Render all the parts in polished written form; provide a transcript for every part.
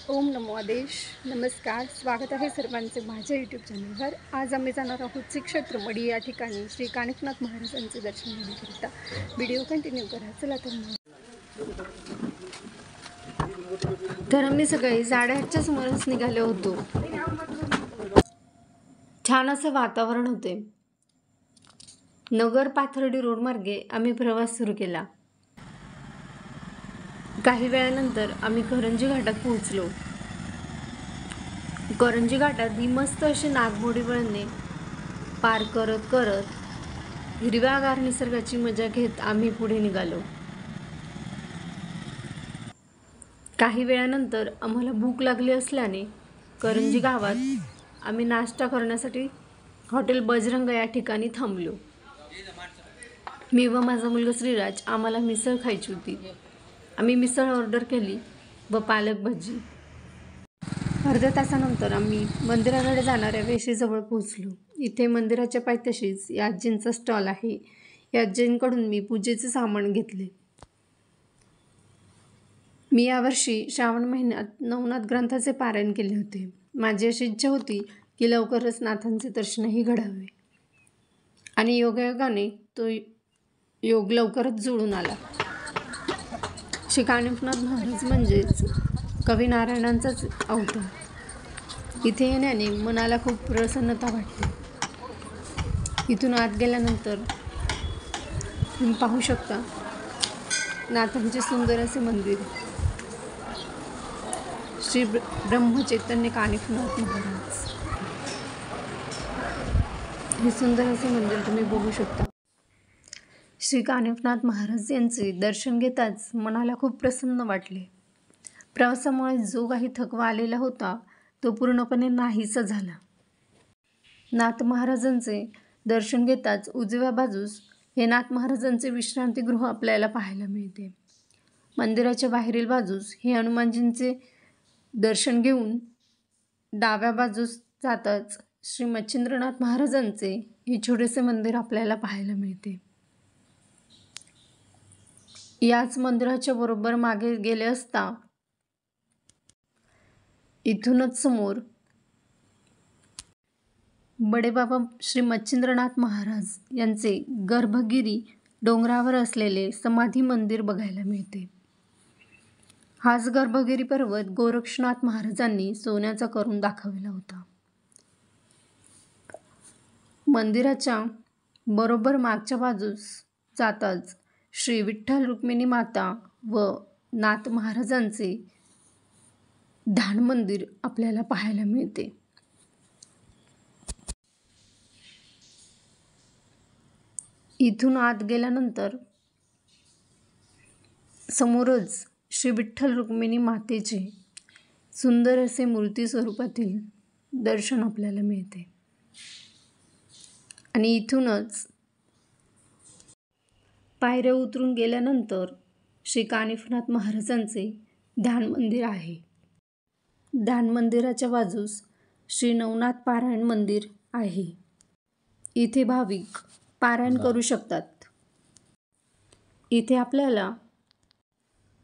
ओम नमो आदेश. नमस्कार, स्वागत आहे सर्वांचे माझ्या यूट्यूब चॅनलवर. आज आम्ही जाणार आहोत श्री क्षेत्र मढी या ठिकाणी श्री कानिफनाथ महाराजांचे दर्शन घेण्याकरिता. व्हिडिओ कंटिन्यू करा. चला तर आम्ही सकाळी 8:30च्या सुमारास निघाले होतो. छान असं वातावरण होते. नगर पाथर्डी रोड मार्गे आम्ही प्रवास सुरू केला. काही वेळानंतर आम्ही करंजी घाटात पोहोचलो. करंजी घाटात ही मस्त अशी नागमोडी वळणे पार करत करत हिरव्यागार निसर्गाची मजा घेत आम्ही पुढे निघालो. काही वेळानंतर आम्हाला भूक लागली असल्याने करंजी गावात आम्ही नाश्ता करण्यासाठी हॉटेल बजरंग या ठिकाणी थांबलो. मी व माझा मुलगा श्रीराज आम्हाला मिसळ खायची होती. आम्ही मिसळ ऑर्डर केली व पालक भाजी. अर्ध्या तासानंतर आम्ही मंदिराकडे जाणाऱ्या वेशीजवळ पोहोचलो. इथे मंदिराच्या पायथ्याशीच या आजींचा स्टॉल आहे. या आजींकडून मी पूजेचे सामान घेतले. मी यावर्षी श्रावण महिन्यात नवनाथ ग्रंथाचे पारायण केले होते. माझी अशी इच्छा होती की लवकरच नाथांचे दर्शनही घडावे आणि योगायोगाने तो योग लवकरच जुळून आला. श्री कानिफनाथ महाराज म्हणजेच कवी नारायणांचाच अवतार. इथे येण्याने मनाला खूप प्रसन्नता वाटते. इथून आत गेल्यानंतर तुम्ही पाहू शकता नाथांचे सुंदर असे मंदिर. श्री ब्रह्मचैतन्य कानिफनाथ महाराज हे सुंदर असे मंदिर तुम्ही बघू शकता. श्री कानिफनाथ महाराज यांचे दर्शन घेताच मनाला खूप प्रसन्न वाटले. प्रवासामुळे जो काही थकवा आलेला होता तो पूर्णपणे नाहीसा झाला. नाथ महाराजांचे दर्शन घेताच उजव्या बाजूस हे नाथ महाराजांचे विश्रांतीगृह आपल्याला पाहायला मिळते. मंदिराच्या बाहेरील बाजूस हे हनुमानजींचे दर्शन घेऊन डाव्या बाजूस जाताच श्री मच्छिंद्रनाथ महाराजांचे हे छोटेसे मंदिर आपल्याला पाहायला मिळते. याच मंदिराच्या बरोबर मागे गेले असता इथूनच समोर बडेबाबा श्री मच्छिंद्रनाथ महाराज यांचे गर्भगिरी डोंगरावर असलेले समाधी मंदिर बघायला मिळते. हाच गर्भगिरी पर्वत गोरक्षनाथ महाराजांनी सोन्याचा करून दाखवला होता. मंदिराच्या बरोबर मागच्या बाजूस जाताच श्री विठ्ठल रुक्मिणी माता व नाथ महाराजांचे ध्यान मंदिर आपल्याला पाहायला मिळते. इथून आत गेल्यानंतर समोरच श्री विठ्ठल रुक्मिणी मातेचे सुंदर असे मूर्ती स्वरूपातील दर्शन आपल्याला मिळते आणि इथूनच पायऱ्या उतरून गेल्यानंतर श्री कानिफनाथ महाराजांचे ध्यान मंदिर आहे. ध्यान मंदिराच्या बाजूस श्री नवनाथ पारायण मंदिर आहे. इथे भाविक पारायण करू शकतात. इथे आपल्याला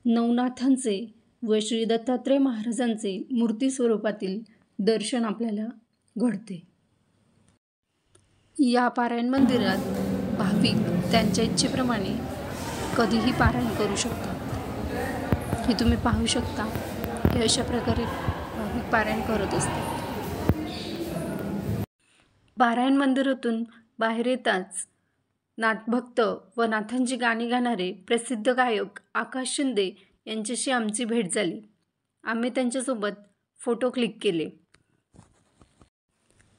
नवनाथांचे व श्री दत्तात्रय महाराजांचे मूर्ती स्वरूपातील दर्शन आपल्याला घडते. या पारायण मंदिरात भाविक त्यांच्या इच्छेप्रमाणे कधीही पारायण करू शकतात. हे तुम्ही पाहू शकता. हे अशा प्रकारे भाविक पारायण करत असतात. पारायण मंदिरातून बाहेर येताच नाथभक्त व नाथांची गाणी गाणारे प्रसिद्ध गायक आकाश शिंदे यांच्याशी आमची भेट झाली. आम्ही त्यांच्यासोबत फोटो क्लिक केले.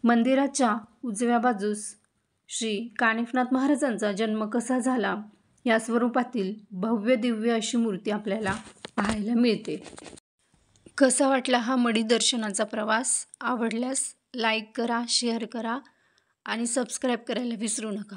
मंदिराच्या उजव्या बाजूस श्री कानिफनाथ महाराजांचा जन्म कसा झाला या स्वरूपातील भव्य दिव्य अशी मूर्ती आपल्याला पाहायला मिळते. कसा वाटला हा मढी दर्शनाचा प्रवास? आवडल्यास लाईक करा, शेअर करा आणि सबस्क्राईब करायला विसरू नका.